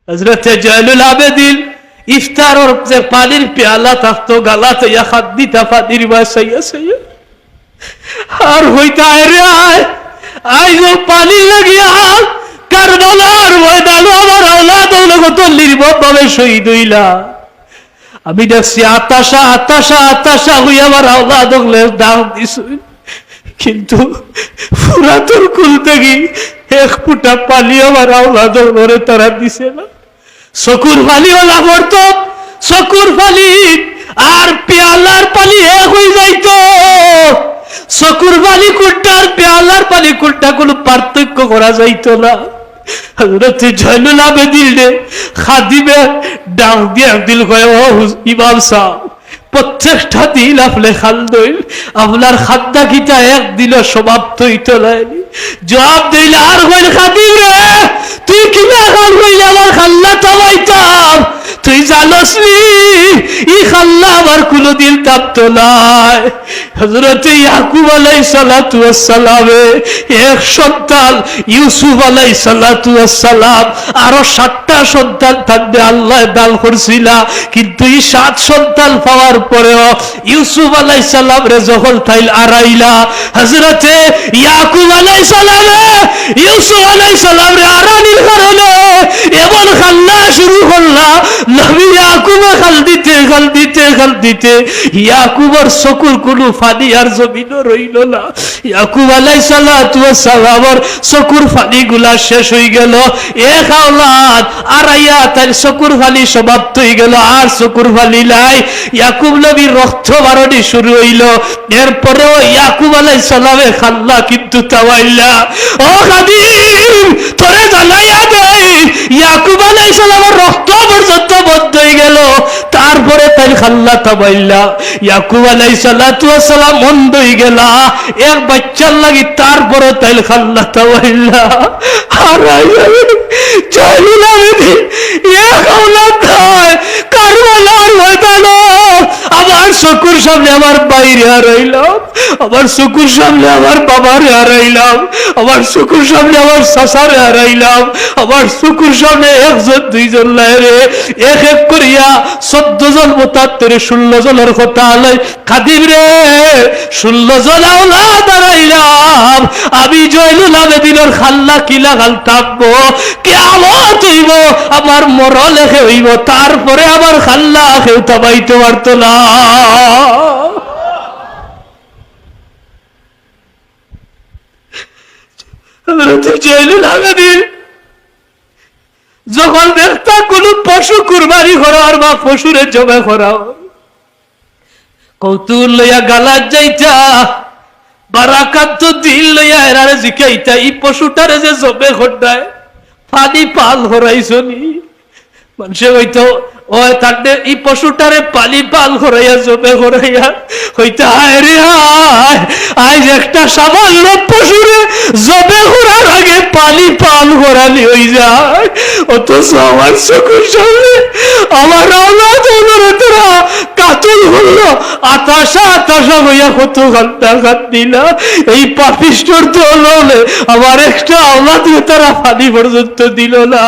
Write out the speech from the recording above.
হযরতে জয়নুল আবেদিন ইফতারের যে পানির পেয়ালা থাকতো গালাতে হাত দিতা পানির বাসাইয়া সাইয়া আর হইতা রে আইজ পানি লাগিয়া কারবালার ময়দানে আমার আওলাদ কত নির্মমভাবে শহীদ হইলা। আমি দেখছি আতাশা আতাশা আতাশা হইয়া আমার আওলাদ দাম দিছ, কিন্তু ফুরাতর কুল থেকে এক ফুটা পানি আমার আওলাদ ঘরে তারা দিছে না। চকুর পানি ওলা পড়তো, চকুর পানি আর পেয়ালার পানি এক হয়ে যাইতো। চকুর পানি কোনটা আর পেয়ালার পানি কোনটা কোনো পার্থক্য করা যাইতো না। হযরত জয়নুল আবেদিন খাদিমে ডাক দিয়ে দিল কয়, ও ইমাম সাহেব, প্রত্যেকটা দিন আপনি খাল দইল, আপনার খাদ্যা কিটা একদিন সমাপ্ত হইতে লাইনি। জবাব দিল আর কইল, খাদিম রে তুই কিনা খাল কইলে আমার খাল্লা থামাইতাম, তুই জানোস নি ই খাল্লা আমার কোনদিন থামতো নাই। হযরত ইয়াকুব আলাইহিস সালাতু ওয়াস সালামে এক সন্তান ইউসুফ আলাইহিস সালাতু ওয়াস সালাম আরো 7টা সন্তান থাকতে আল্লাহ দান করছিলা, কিন্তু এই 7 সন্তান পাওয়ার পরেও ইউসুফ আলাইহিস সালাম রে যখন তাইল আড়াইলা, হযরত ইয়াকুব আলাইহিস সালামে ইউসুফ আলাইহিস সালাম রে আড়ানির কারণে এমন খাল্লা শুরু করলা, নবী ইয়াকুব খাল দিতে খাল দিতে খাল দিতে ইয়াকুবর চকুর কোনো পানি আর জমিনও রইল না। ইয়াকুব আলাইহিস সালাতু ওয়াস সালামর চকুর পানিগুলা শেষ হয়ে গেল। এক আওলাদ আড়াইয়া তার চকুর পানি সমাপ্ত হয়ে গেল, আর চকুর পানি নাই। ইয়াকুব নবীর রক্ত বারণি শুরু হইল। এরপরেও ইয়াকুব আলাইহিস সালামে খাল্লা কিন্তু তাওয়াইলা। ও খাদিম তোরে জানাইয়া দেই, ইয়াকুব আলাইহিস সালামের রক্ত পর্যন্ত বন্ধ হয়ে গেল, তারপরে তাই খাল্লা তাওয়াইলা। ইয়াকুব আলাইহিস সালাতু ওয়াস সালাম বন্ধ হয়ে গেল এক বাচ্চার লাগি, তারপরে তাই খাল্লা তাওয়াইলা। আর জয়নুল আবেদিন এক আওলাদ নাই, কারবালার ময়দানে আমার চকুর সামনে আমার বাইরে হারাইলাম, আমার চকুর সামনে আমার বাবারে হারাইলাম, আমার চকুর সামনে আমার চাচারে হারাইলাম, আমার চকুর সামনে একজন দুইজন লাইরে এক এক করিয়া 14 জন মোতাত্তরে 16 জনের কথা আলাই। খাদিম রে 16 জন আওলাদ হারাইলাম, আমি জয়নুল আবেদিনের খাল্লা কিলা খাল থাকবো, কিয়ামত হইব, আমার মরণ লেখে হইব, তারপরে আমার খাল্লা কেউ থামাইতে পারতো না। জয়নুল আবেদিন যখন দেখতা কোন পশু কুরবানি করার বা পশুরে জবে করাও, কৌতুল লইয়া গালাত যাইতা, বারাকাত দিল লইয়া এরারে জিকাইতা, এই পশুটারে যে জবে খড্ডায় পানি পাল হরাইছনি, মানুষে হইতো ও তাদের এই পশুটারে পানি পাল করাইয়া জবে করাইয়া হইতে হায় রে হায়, আজ একটা সামান্য পশুরে জবে করার আগে পানি পাল করানি হয়ে যায়। অথচ আমার চোখের সামনে আমার আওলাদরা কাতল হলো, আতাশা আতাশা হইয়া কত ঘন্টা ঘাত দিলা, এই পাপিষ্ঠর দল হলে আমার একটা আওলাদ তারা পানি পর্যন্ত দিল না।